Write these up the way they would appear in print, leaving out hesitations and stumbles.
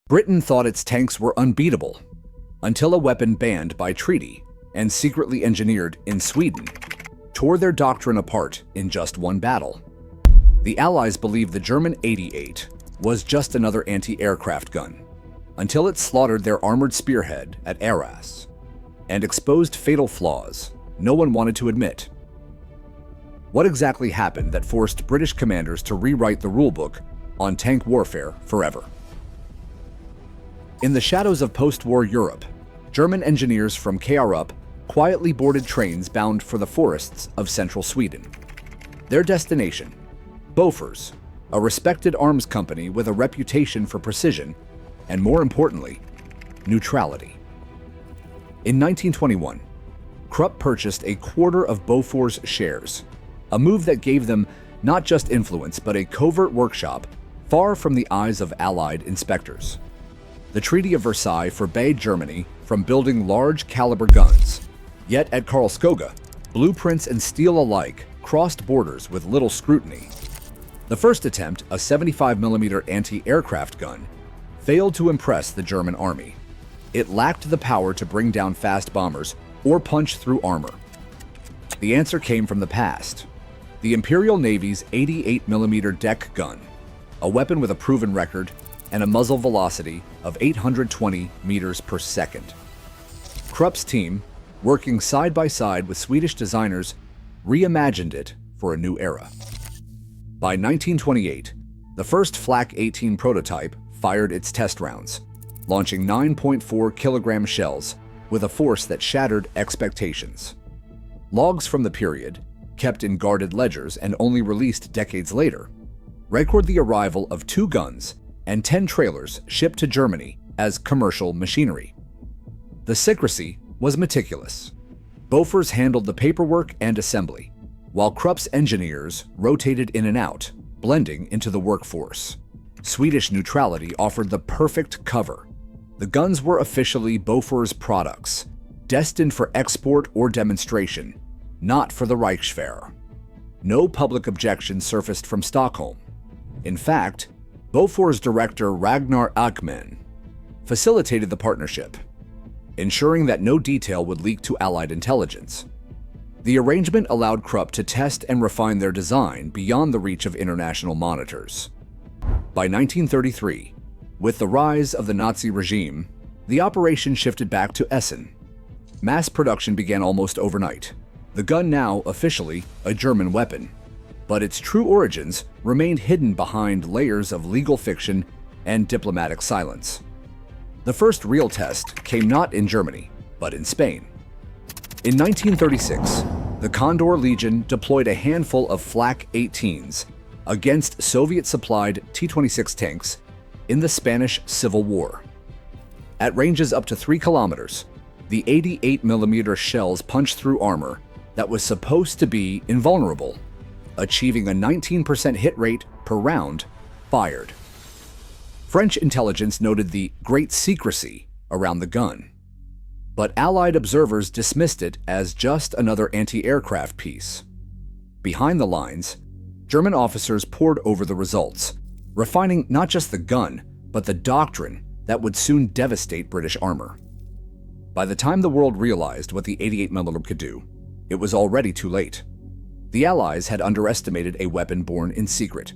Britain thought its tanks were unbeatable, until a weapon banned by treaty and secretly engineered in Sweden tore their doctrine apart in just one battle. The Allies believed the German 88 was just another anti-aircraft gun, until it slaughtered their armored spearhead at Arras and exposed fatal flaws no one wanted to admit. What exactly happened that forced British commanders to rewrite the rulebook on tank warfare forever? In the shadows of post-war Europe, German engineers from Krupp quietly boarded trains bound for the forests of central Sweden. Their destination, Bofors, a respected arms company with a reputation for precision and, more importantly, neutrality. In 1921, Krupp purchased a quarter of Bofors shares, a move that gave them not just influence but a covert workshop far from the eyes of Allied inspectors. The Treaty of Versailles forbade Germany from building large-caliber guns, yet at Karlskoga, blueprints and steel alike crossed borders with little scrutiny. The first attempt, a 75mm anti-aircraft gun, failed to impress the German army. It lacked the power to bring down fast bombers or punch through armor. The answer came from the past. The Imperial Navy's 88mm deck gun, a weapon with a proven record and a muzzle velocity of 820 meters per second. Krupp's team, working side by side with Swedish designers, reimagined it for a new era. By 1928, the first Flak 18 prototype fired its test rounds, launching 9.4 kilogram shells with a force that shattered expectations. Logs from the period, kept in guarded ledgers and only released decades later, record the arrival of 2 guns and 10 trailers shipped to Germany as commercial machinery. The secrecy was meticulous. Bofors handled the paperwork and assembly, while Krupp's engineers rotated in and out, blending into the workforce. Swedish neutrality offered the perfect cover. The guns were officially Bofors products, destined for export or demonstration, not for the Reichswehr. No public objection surfaced from Stockholm. In fact, Bofors director Ragnar Ackman facilitated the partnership, ensuring that no detail would leak to Allied intelligence. The arrangement allowed Krupp to test and refine their design beyond the reach of international monitors. By 1933, with the rise of the Nazi regime, the operation shifted back to Essen. Mass production began almost overnight, the gun now officially a German weapon, but its true origins remained hidden behind layers of legal fiction and diplomatic silence. The first real test came not in Germany, but in Spain. In 1936, the Condor Legion deployed a handful of Flak 18s against Soviet-supplied T-26 tanks in the Spanish Civil War. At ranges up to 3 kilometers, the 88mm shells punched through armor that was supposed to be invulnerable, achieving a 19% hit rate per round fired. French intelligence noted the great secrecy around the gun, but Allied observers dismissed it as just another anti-aircraft piece. Behind the lines, German officers pored over the results, refining not just the gun, but the doctrine that would soon devastate British armor. By the time the world realized what the 88mm could do, it was already too late. The Allies had underestimated a weapon born in secret,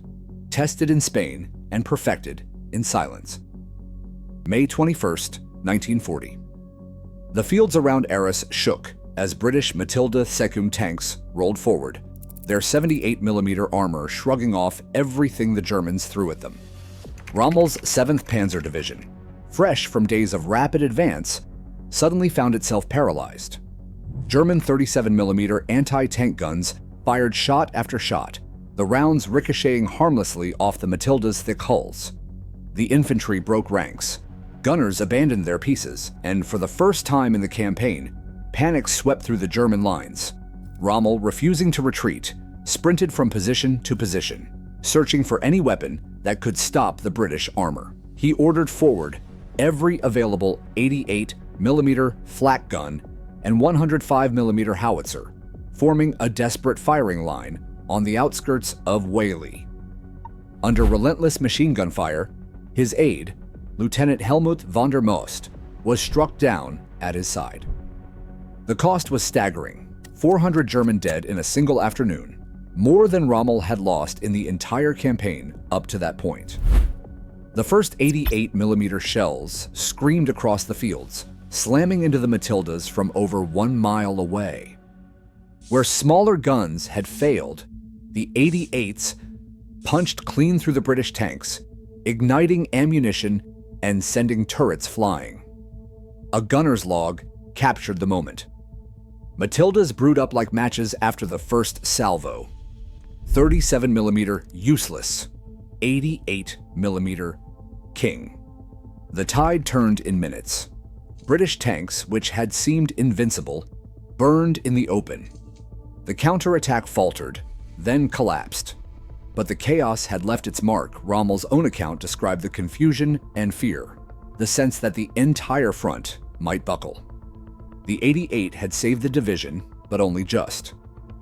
tested in Spain, and perfected in silence. May 21st, 1940. The fields around Arras shook as British Matilda Secum tanks rolled forward, their 78mm armor shrugging off everything the Germans threw at them. Rommel's 7th Panzer Division, fresh from days of rapid advance, suddenly found itself paralyzed. German 37mm anti-tank guns fired shot after shot, the rounds ricocheting harmlessly off the Matilda's thick hulls. The infantry broke ranks. Gunners abandoned their pieces, and for the first time in the campaign, panic swept through the German lines. Rommel, refusing to retreat, sprinted from position to position, searching for any weapon that could stop the British armor. He ordered forward every available 88mm flak gun and 105mm howitzer, forming a desperate firing line on the outskirts of Whaley. Under relentless machine gun fire, his aide, Lieutenant Helmuth von der Most, was struck down at his side. The cost was staggering: 400 German dead in a single afternoon, more than Rommel had lost in the entire campaign up to that point. The first 88mm shells screamed across the fields, slamming into the Matildas from over 1 mile away. Where smaller guns had failed, the 88s punched clean through the British tanks, igniting ammunition and sending turrets flying. A gunner's log captured the moment. Matildas brewed up like matches after the first salvo. 37mm useless, 88mm king. The tide turned in minutes. British tanks, which had seemed invincible, burned in the open. The counterattack faltered, then collapsed. But the chaos had left its mark. Rommel's own account described the confusion and fear, the sense that the entire front might buckle. The 88 had saved the division, but only just.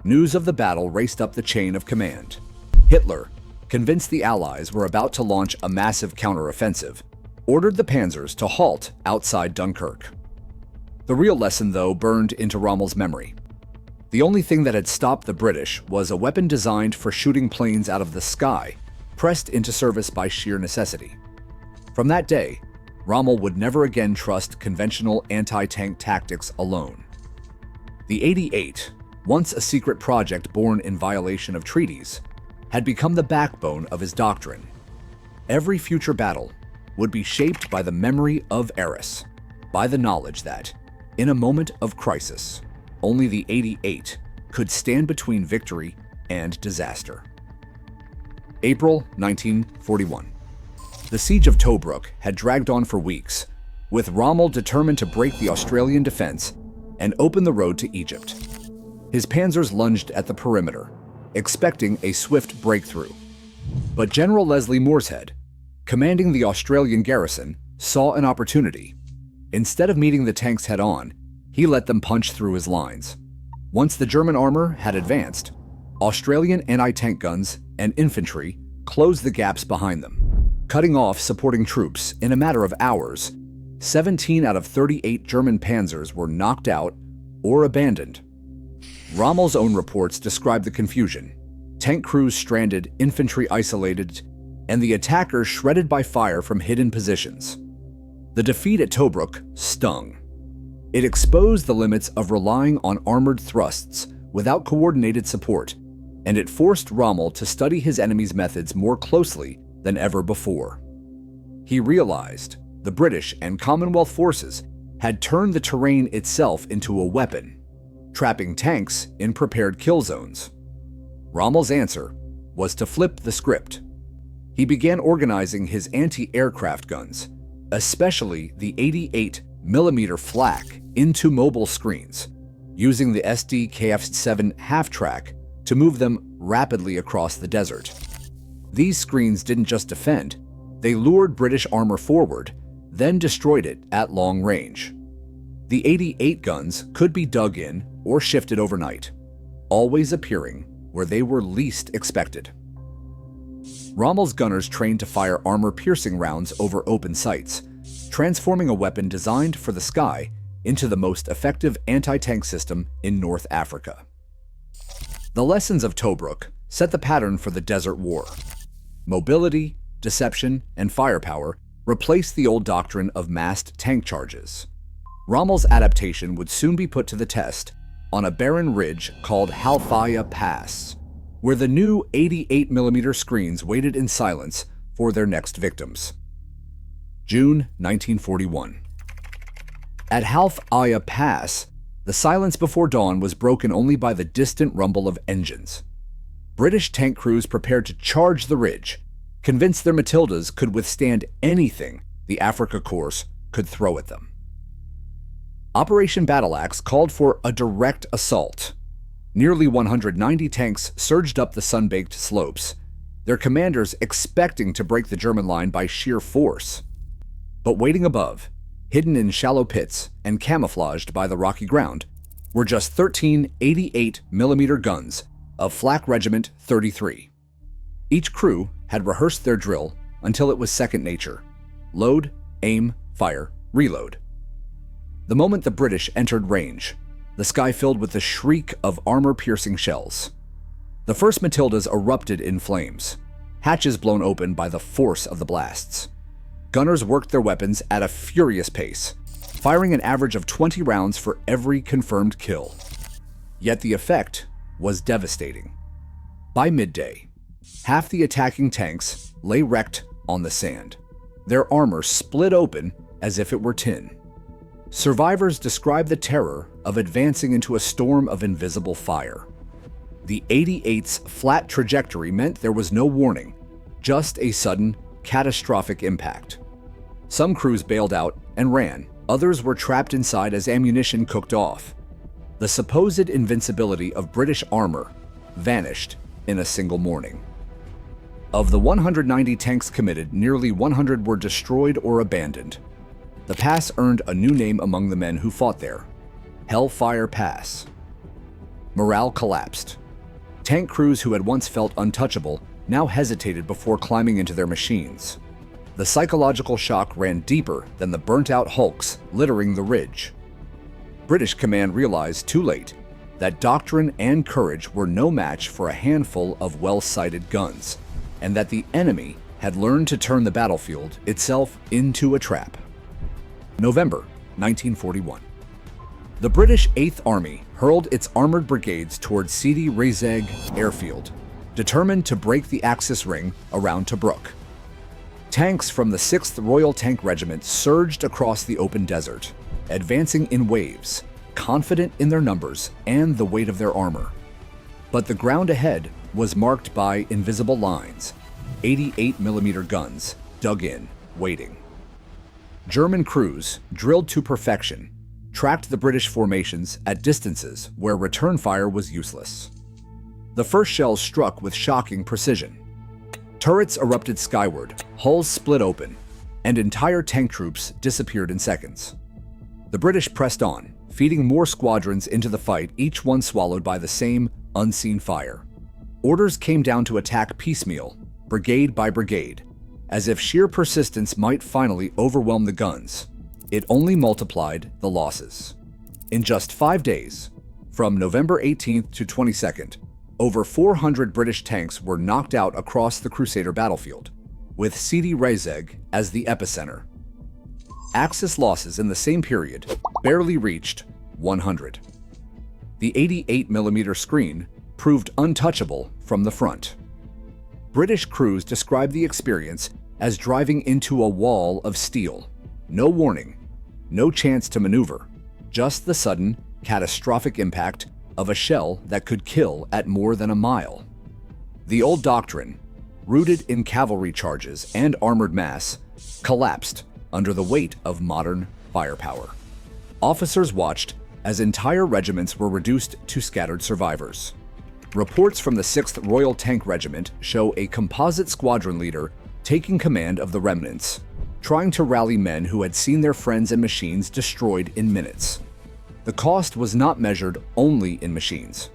News of the battle raced up the chain of command. Hitler, convinced the Allies were about to launch a massive counteroffensive, ordered the panzers to halt outside Dunkirk. The real lesson, though, burned into Rommel's memory. The only thing that had stopped the British was a weapon designed for shooting planes out of the sky, pressed into service by sheer necessity. From that day, Rommel would never again trust conventional anti-tank tactics alone. The 88, once a secret project born in violation of treaties, had become the backbone of his doctrine. Every future battle would be shaped by the memory of Arras, by the knowledge that, in a moment of crisis, only the 88 could stand between victory and disaster. April 1941. The siege of Tobruk had dragged on for weeks, with Rommel determined to break the Australian defense and open the road to Egypt. His panzers lunged at the perimeter, expecting a swift breakthrough. But General Leslie Morshead, commanding the Australian garrison, saw an opportunity. Instead of meeting the tanks head-on, he let them punch through his lines. Once the German armor had advanced, Australian anti-tank guns and infantry closed the gaps behind them, cutting off supporting troops in a matter of hours. 17 out of 38 German panzers were knocked out or abandoned. Rommel's own reports describe the confusion: tank crews stranded, infantry isolated, and the attackers shredded by fire from hidden positions. The defeat at Tobruk stung. It exposed the limits of relying on armored thrusts without coordinated support, and it forced Rommel to study his enemy's methods more closely than ever before. He realized the British and Commonwealth forces had turned the terrain itself into a weapon, trapping tanks in prepared kill zones. Rommel's answer was to flip the script. He began organizing his anti-aircraft guns, especially the 88mm flak, into mobile screens, using the SD-KF-7 half-track to move them rapidly across the desert. These screens didn't just defend, they lured British armor forward, then destroyed it at long range. The 88 guns could be dug in or shifted overnight, always appearing where they were least expected. Rommel's gunners trained to fire armor-piercing rounds over open sights, transforming a weapon designed for the sky into the most effective anti-tank system in North Africa. The lessons of Tobruk set the pattern for the Desert War. Mobility, deception, and firepower replaced the old doctrine of massed tank charges. Rommel's adaptation would soon be put to the test on a barren ridge called Halfaya Pass, where the new 88mm screens waited in silence for their next victims. June 1941. At Halfaya Pass, the silence before dawn was broken only by the distant rumble of engines. British tank crews prepared to charge the ridge, convinced their Matildas could withstand anything the Afrika Korps could throw at them. Operation Battle Axe called for a direct assault. Nearly 190 tanks surged up the sun-baked slopes, their commanders expecting to break the German line by sheer force. But waiting above, hidden in shallow pits and camouflaged by the rocky ground, were just 13 88mm guns of Flak Regiment 33. Each crew had rehearsed their drill until it was second nature. Load, aim, fire, reload. The moment the British entered range, the sky filled with the shriek of armor-piercing shells. The first Matildas erupted in flames, hatches blown open by the force of the blasts. Gunners worked their weapons at a furious pace, firing an average of 20 rounds for every confirmed kill. Yet the effect was devastating. By midday, half the attacking tanks lay wrecked on the sand, their armor split open as if it were tin. Survivors describe the terror of advancing into a storm of invisible fire. The 88's flat trajectory meant there was no warning, just a sudden, catastrophic impact. Some crews bailed out and ran, others were trapped inside as ammunition cooked off. The supposed invincibility of British armor vanished in a single morning. Of the 190 tanks committed, nearly 100 were destroyed or abandoned. The pass earned a new name among the men who fought there: Hellfire Pass. Morale collapsed. Tank crews who had once felt untouchable now hesitated before climbing into their machines. The psychological shock ran deeper than the burnt-out hulks littering the ridge. British command realized too late that doctrine and courage were no match for a handful of well-sighted guns, and that the enemy had learned to turn the battlefield itself into a trap. November 1941. The British 8th Army hurled its armored brigades toward Sidi Rezegh airfield, determined to break the Axis ring around Tobruk. Tanks from the 6th Royal Tank Regiment surged across the open desert, advancing in waves, confident in their numbers and the weight of their armor. But the ground ahead was marked by invisible lines, 88mm guns dug in, waiting. German crews, drilled to perfection, tracked the British formations at distances where return fire was useless. The first shells struck with shocking precision. Turrets erupted skyward, hulls split open, and entire tank troops disappeared in seconds. The British pressed on, feeding more squadrons into the fight, each one swallowed by the same unseen fire. Orders came down to attack piecemeal, brigade by brigade, as if sheer persistence might finally overwhelm the guns. It only multiplied the losses. In just 5 days, from November 18th to 22nd, over 400 British tanks were knocked out across the Crusader battlefield, with Sidi Rezegh as the epicenter. Axis losses in the same period barely reached 100. The 88mm screen proved untouchable from the front. British crews described the experience as driving into a wall of steel. No warning, no chance to maneuver, just the sudden, catastrophic impact of a shell that could kill at more than a mile. The old doctrine, rooted in cavalry charges and armored mass, collapsed under the weight of modern firepower. Officers watched as entire regiments were reduced to scattered survivors. Reports from the 6th Royal Tank Regiment show a composite squadron leader taking command of the remnants, trying to rally men who had seen their friends and machines destroyed in minutes. The cost was not measured only in machines.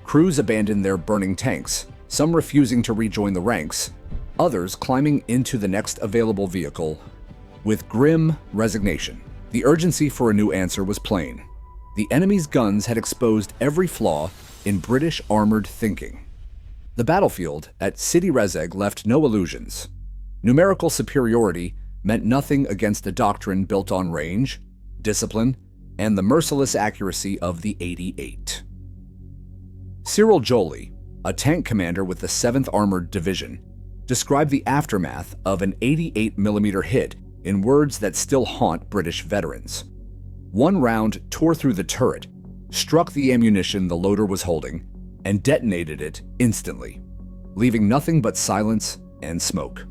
Crews abandoned their burning tanks, some refusing to rejoin the ranks, others climbing into the next available vehicle. With grim resignation, the urgency for a new answer was plain. The enemy's guns had exposed every flaw in British armored thinking. The battlefield at Sidi Rezegh left no illusions. Numerical superiority meant nothing against a doctrine built on range, discipline, and the merciless accuracy of the 88. Cyril Joly, a tank commander with the 7th Armored Division, described the aftermath of an 88mm hit in words that still haunt British veterans. One round tore through the turret, struck the ammunition the loader was holding, and detonated it instantly, leaving nothing but silence and smoke.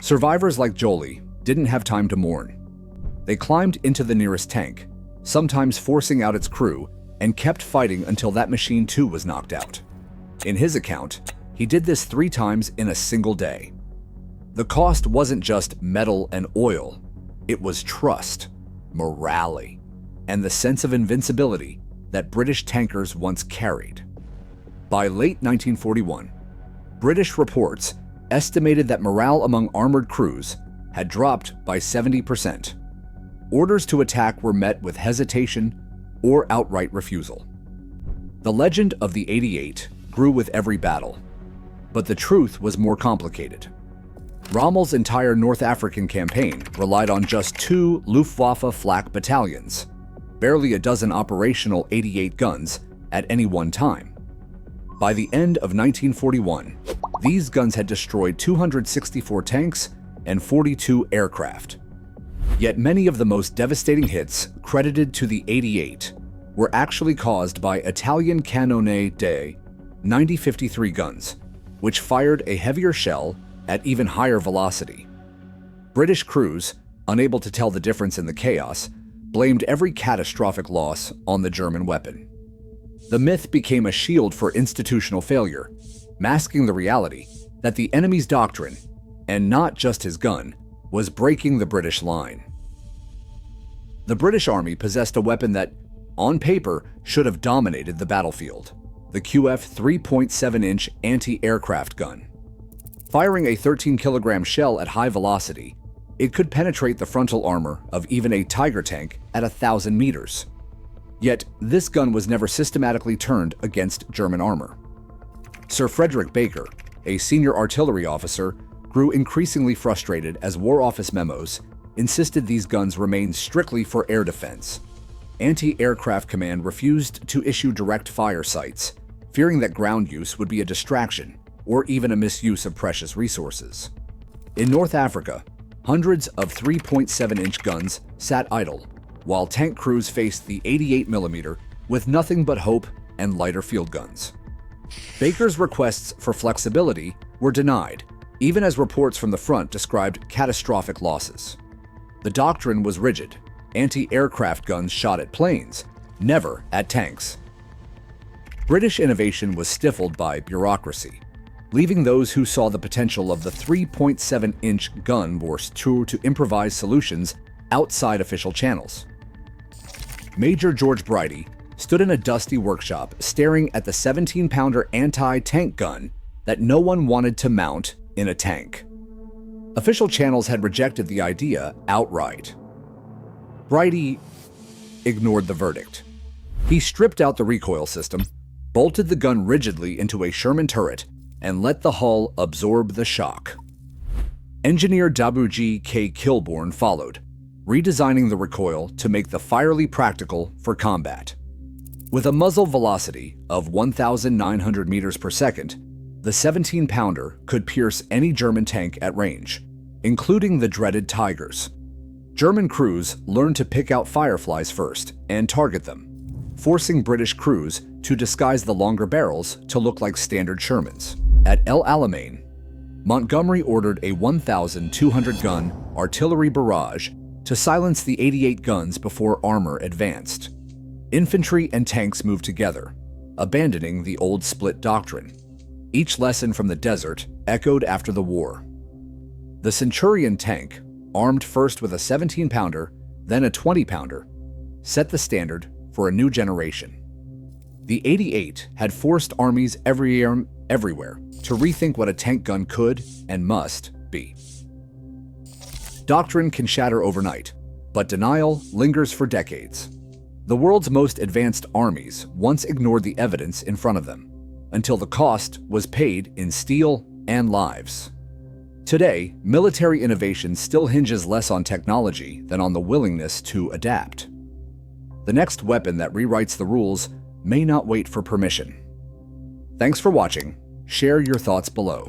Survivors like Joly didn't have time to mourn. They climbed into the nearest tank, sometimes forcing out its crew, and kept fighting until that machine too was knocked out. In his account, he did this 3 times in a single day. The cost wasn't just metal and oil, it was trust, morale, and the sense of invincibility that British tankers once carried. By late 1941, British reports estimated that morale among armored crews had dropped by 70%. Orders to attack were met with hesitation or outright refusal. The legend of the 88 grew with every battle, but the truth was more complicated. Rommel's entire North African campaign relied on just 2 Luftwaffe flak battalions, barely a dozen operational 88 guns at any one time. By the end of 1941, these guns had destroyed 264 tanks and 42 aircraft. Yet many of the most devastating hits credited to the 88 were actually caused by Italian Cannone de 9053 guns, which fired a heavier shell at even higher velocity. British crews, unable to tell the difference in the chaos, blamed every catastrophic loss on the German weapon. The myth became a shield for institutional failure, masking the reality that the enemy's doctrine, and not just his gun, was breaking the British line. The British Army possessed a weapon that, on paper, should have dominated the battlefield: the QF 3.7-inch anti-aircraft gun. Firing a 13-kilogram shell at high velocity, it could penetrate the frontal armor of even a Tiger tank at 1,000 meters. Yet, this gun was never systematically turned against German armor. Sir Frederick Baker, a senior artillery officer, grew increasingly frustrated as War Office memos insisted these guns remain strictly for air defense. Anti-Aircraft Command refused to issue direct fire sights, fearing that ground use would be a distraction or even a misuse of precious resources. In North Africa, hundreds of 3.7-inch guns sat idle, while tank crews faced the 88mm with nothing but hope and lighter field guns. Baker's requests for flexibility were denied, even as reports from the front described catastrophic losses. The doctrine was rigid: anti-aircraft guns shot at planes, never at tanks. British innovation was stifled by bureaucracy, leaving those who saw the potential of the 3.7-inch gun more to improvise solutions outside official channels. Major George Bridie stood in a dusty workshop staring at the 17-pounder anti-tank gun that no one wanted to mount in a tank. Official channels had rejected the idea outright. Bridie ignored the verdict. He stripped out the recoil system, bolted the gun rigidly into a Sherman turret, and let the hull absorb the shock. Engineer Dabuji K. Kilbourne followed, redesigning the recoil to make the firely practical for combat. With a muzzle velocity of 1,900 meters per second, the 17-pounder could pierce any German tank at range, including the dreaded Tigers. German crews learned to pick out fireflies first and target them, forcing British crews to disguise the longer barrels to look like standard Shermans. At El Alamein, Montgomery ordered a 1,200-gun artillery barrage to silence the 88 guns before armor advanced. Infantry and tanks moved together, abandoning the old split doctrine. Each lesson from the desert echoed after the war. The Centurion tank, armed first with a 17-pounder, then a 20-pounder, set the standard for a new generation. The 88 had forced armies everywhere to rethink what a tank gun could and must be. Doctrine can shatter overnight, but denial lingers for decades. The world's most advanced armies once ignored the evidence in front of them, until the cost was paid in steel and lives. Today, military innovation still hinges less on technology than on the willingness to adapt. The next weapon that rewrites the rules may not wait for permission. Thanks for watching. Share your thoughts below.